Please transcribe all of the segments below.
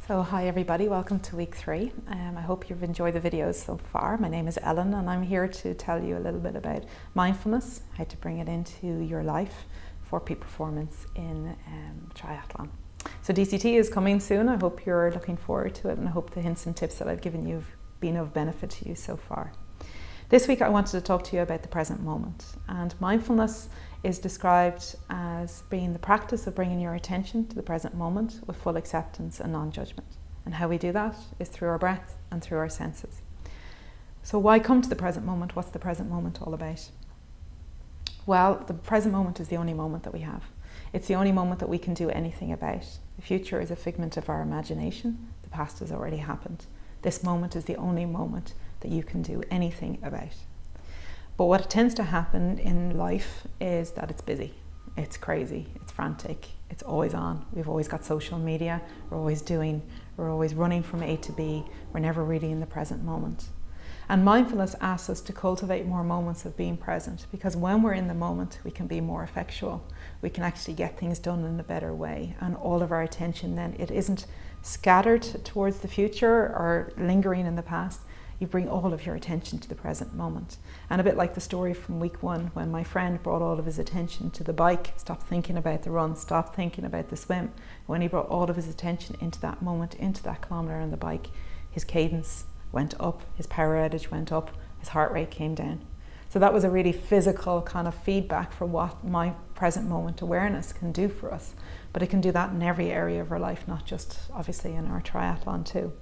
So hi everybody, welcome to week 3. I hope you've enjoyed the videos so far. My name is Ellen and I'm here to tell you a little bit about mindfulness, how to bring it into your life for peak performance in triathlon. So DCT is coming soon. I hope you're looking forward to it and I hope the hints and tips that I've given you have been of benefit to you so far. This week I wanted to talk to you about the present moment, and mindfulness is described as being the practice of bringing your attention to the present moment with full acceptance and non-judgment. And how we do that is through our breath and through our senses. So why come to the present moment? What's the present moment all about? Well, the present moment is the only moment that we have. It's the only moment that we can do anything about. The future is a figment of our imagination. The past has already happened. This moment is the only moment that you can do anything about. But what tends to happen in life is that it's busy, it's crazy, it's frantic, it's always on. We've always got social media, we're always running from A to B, we're never really in the present moment. And mindfulness asks us to cultivate more moments of being present, because when we're in the moment, we can be more effectual. We can actually get things done in a better way, and all of our attention then, it isn't scattered towards the future or lingering in the past. You bring all of your attention to the present moment. And a bit like the story from week 1, when my friend brought all of his attention to the bike, stopped thinking about the run, stopped thinking about the swim. When he brought all of his attention into that moment, into that kilometre on the bike, his cadence went up, his power outage went up, his heart rate came down. So that was a really physical kind of feedback for what my present moment awareness can do for us. But it can do that in every area of our life, not just obviously in our triathlon too.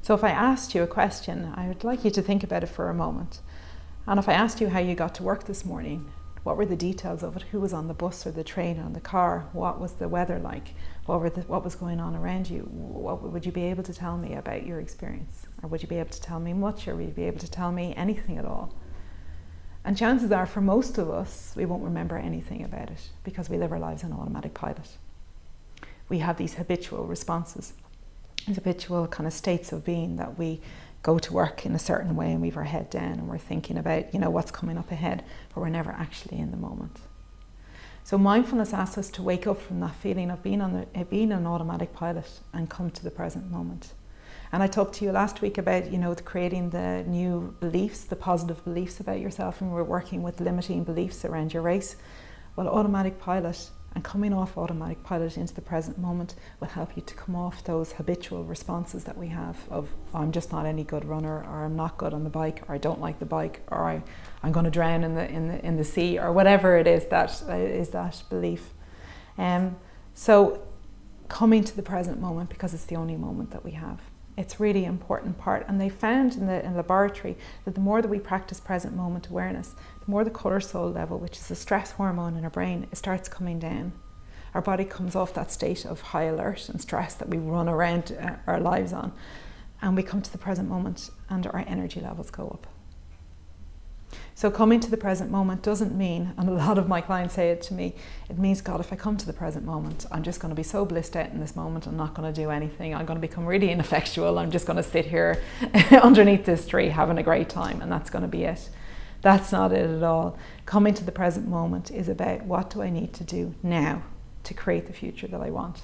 So if I asked you a question, I would like you to think about it for a moment. And if I asked you how you got to work this morning, what were the details of it? Who was on the bus or the train or on the car? What was the weather like? What was going on around you? What would you be able to tell me about your experience? Or would you be able to tell me much, or would you be able to tell me anything at all? And chances are, for most of us, we won't remember anything about it because we live our lives on automatic pilot. We have these habitual responses, these habitual kind of states of being, that we go to work in a certain way and we've our head down and we're thinking about, what's coming up ahead, but we're never actually in the moment. So mindfulness asks us to wake up from that feeling of being an automatic pilot and come to the present moment. And I talked to you last week about, creating the new beliefs, the positive beliefs about yourself, and we're working with limiting beliefs around your race. Well, automatic pilot and coming off automatic pilot into the present moment will help you to come off those habitual responses that we have of, oh, I'm just not any good runner, or I'm not good on the bike, or I don't like the bike, or I'm going to drown in the sea, or whatever it is that is that belief. So coming to the present moment, because it's the only moment that we have. It's really important part, and they found in the laboratory that the more that we practice present moment awareness, the more the cortisol level, which is the stress hormone in our brain, it starts coming down. Our body comes off that state of high alert and stress that we run around our lives on, and we come to the present moment and our energy levels go up. So coming to the present moment doesn't mean, and a lot of my clients say it to me, it means, God, if I come to the present moment, I'm just going to be so blissed out in this moment, I'm not going to do anything, I'm going to become really ineffectual, I'm just going to sit here underneath this tree having a great time, and that's going to be it. That's not it at all. Coming to the present moment is about, what do I need to do now to create the future that I want?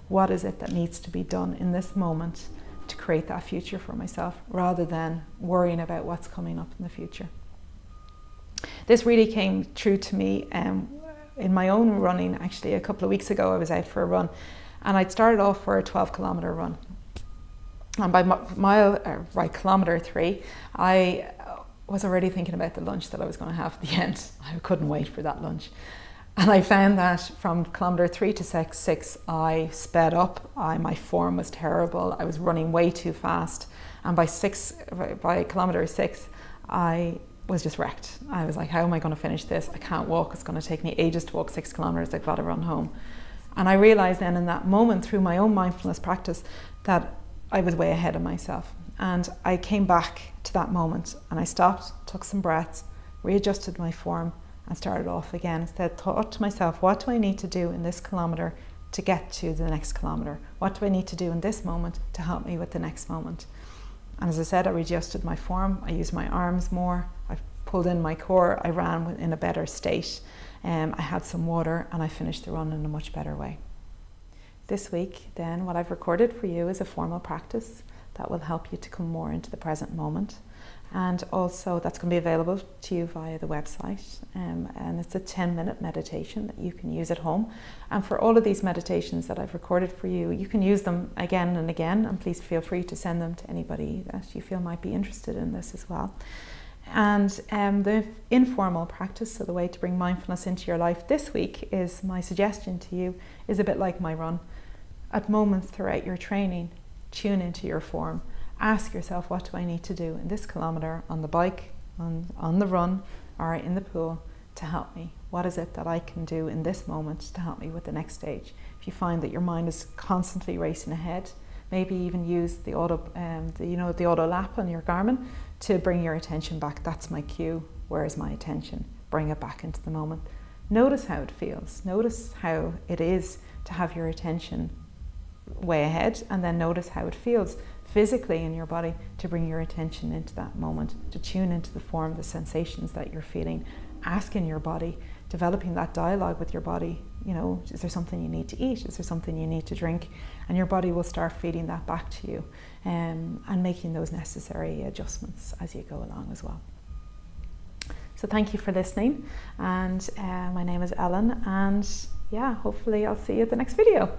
What is it that needs to be done in this moment to create that future for myself, rather than worrying about what's coming up in the future? This really came true to me in my own running. Actually, a couple of weeks ago I was out for a run, and I'd started off for a 12-kilometre run, and by kilometre 3 I was already thinking about the lunch that I was going to have at the end. I couldn't wait for that lunch, and I found that from kilometre 3 to 6 I sped up. My form was terrible, I was running way too fast, and by kilometre 6 I was just wrecked. I was like, how am I going to finish this? I can't walk. It's going to take me ages to walk 6 kilometers. I've got to run home. And I realized then in that moment, through my own mindfulness practice, that I was way ahead of myself. And I came back to that moment and I stopped, took some breaths, readjusted my form and started off again. Instead, thought to myself, what do I need to do in this kilometer to get to the next kilometer? What do I need to do in this moment to help me with the next moment? And as I said, I readjusted my form, I used my arms more, I pulled in my core, I ran in a better state, I had some water, and I finished the run in a much better way. this week, then what I've recorded for you is a formal practice that will help you to come more into the present moment. And also that's going to be available to you via the website, and it's a 10-minute meditation that you can use at home. And for all of these meditations that I've recorded for you, you can use them again and again, and please feel free to send them to anybody that you feel might be interested in this as well. And the informal practice, so the way to bring mindfulness into your life this week, is my suggestion to you is a bit like my run. At moments throughout your training, tune into your form. Ask yourself, what do I need to do in this kilometre, on the bike, on the run, or in the pool to help me? What is it that I can do in this moment to help me with the next stage? If you find that your mind is constantly racing ahead, maybe even use the auto lap on your Garmin to bring your attention back. That's my cue. Where is my attention? Bring it back into the moment. Notice how it feels. Notice how it is to have your attention way ahead, and then notice how it feels physically in your body to bring your attention into that moment, to tune into the form, the sensations that you're feeling. Asking your body, developing that dialogue with your body. Is there something you need to eat? Is there something you need to drink? And your body will start feeding that back to you, and making those necessary adjustments as you go along as well. So thank you for listening, and my name is Ellen, and hopefully I'll see you at the next video.